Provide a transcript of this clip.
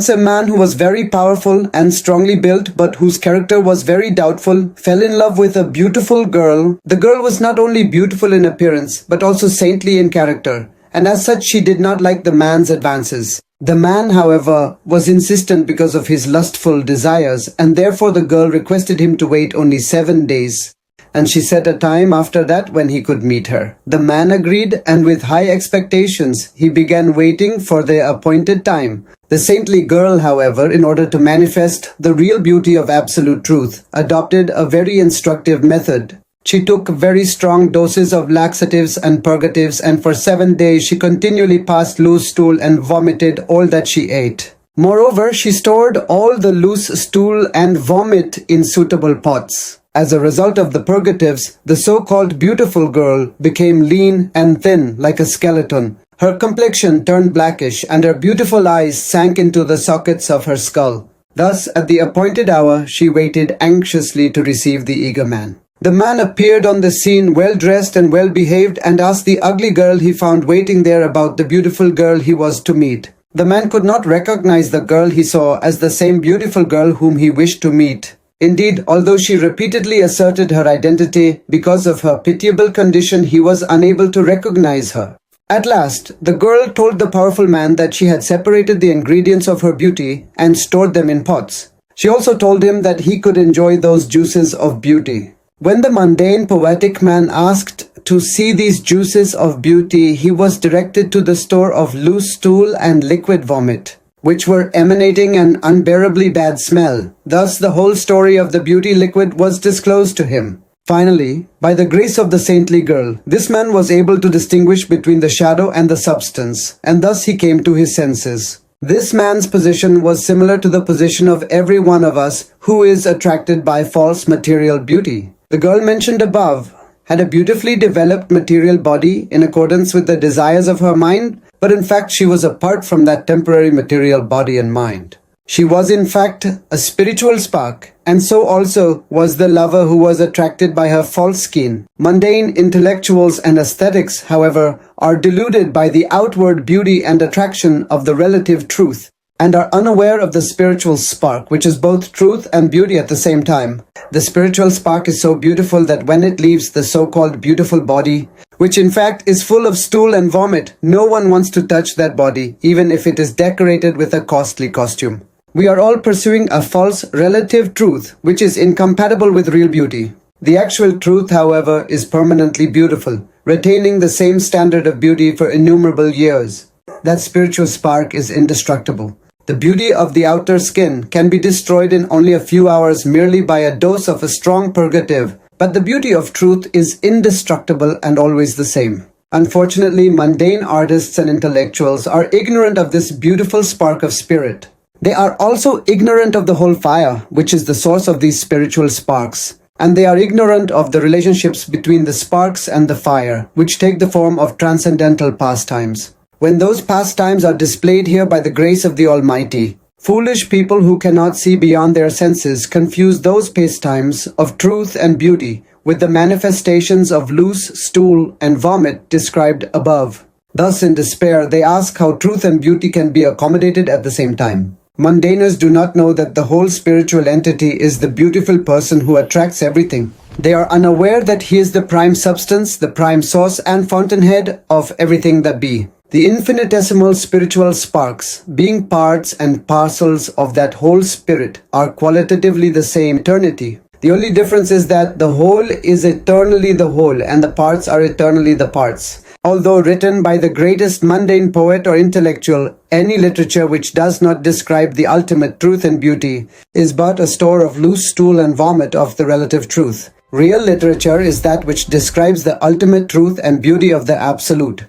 A man who was very powerful and strongly built, but whose character was very doubtful, fell in love with a beautiful girl. The girl was not only beautiful in appearance, but also saintly in character, and as such she did not like the man's advances. The man, however, was insistent because of his lustful desires, and therefore the girl requested him to wait only 7 days. And she set a time after that when he could meet her. The man agreed, and with high expectations, he began waiting for the appointed time. The saintly girl, however, in order to manifest the real beauty of absolute truth, adopted a very instructive method. She took very strong doses of laxatives and purgatives, and for 7 days she continually passed loose stool and vomited all that she ate. Moreover, she stored all the loose stool and vomit in suitable pots. As a result of the purgatives, the so-called beautiful girl became lean and thin like a skeleton. Her complexion turned blackish, and her beautiful eyes sank into the sockets of her skull. Thus, at the appointed hour, she waited anxiously to receive the eager man. The man appeared on the scene well-dressed and well-behaved, and asked the ugly girl he found waiting there about the beautiful girl he was to meet. The man could not recognize the girl he saw as the same beautiful girl whom he wished to meet. Indeed, although she repeatedly asserted her identity, because of her pitiable condition he was unable to recognize her. At last, the girl told the powerful man that she had separated the ingredients of her beauty and stored them in pots. She also told him that he could enjoy those juices of beauty. When the mundane poetic man asked to see these juices of beauty, he was directed to the store of loose stool and liquid vomit, which were emanating an unbearably bad smell. Thus the whole story of the beauty liquid was disclosed to him. Finally, by the grace of the saintly girl, this man was able to distinguish between the shadow and the substance, and thus he came to his senses. This man's position was similar to the position of every one of us who is attracted by false material beauty. The girl mentioned above had a beautifully developed material body in accordance with the desires of her mind, but in fact she was apart from that temporary material body and mind. She was in fact a spiritual spark, and so also was the lover who was attracted by her false skin. Mundane intellectuals and aesthetics, however, are deluded by the outward beauty and attraction of the relative truth, and are unaware of the spiritual spark, which is both truth and beauty at the same time. The spiritual spark is so beautiful that when it leaves the so-called beautiful body, which in fact is full of stool and vomit, no one wants to touch that body, even if it is decorated with a costly costume. We are all pursuing a false relative truth, which is incompatible with real beauty. The actual truth, however, is permanently beautiful, retaining the same standard of beauty for innumerable years. That spiritual spark is indestructible. The beauty of the outer skin can be destroyed in only a few hours merely by a dose of a strong purgative, but the beauty of truth is indestructible and always the same. Unfortunately, mundane artists and intellectuals are ignorant of this beautiful spark of spirit. They are also ignorant of the whole fire, which is the source of these spiritual sparks. And they are ignorant of the relationships between the sparks and the fire, which take the form of transcendental pastimes. When those pastimes are displayed here by the grace of the Almighty, foolish people who cannot see beyond their senses confuse those pastimes of truth and beauty with the manifestations of loose stool and vomit described above. Thus, in despair, they ask how truth and beauty can be accommodated at the same time. Mundaners do not know that the whole spiritual entity is the beautiful person who attracts everything. They are unaware that he is the prime substance, the prime source and fountainhead of everything that be. The infinitesimal spiritual sparks, being parts and parcels of that whole spirit, are qualitatively the same eternity. The only difference is that the whole is eternally the whole and the parts are eternally the parts. Although written by the greatest mundane poet or intellectual, any literature which does not describe the ultimate truth and beauty is but a store of loose stool and vomit of the relative truth. Real literature is that which describes the ultimate truth and beauty of the Absolute.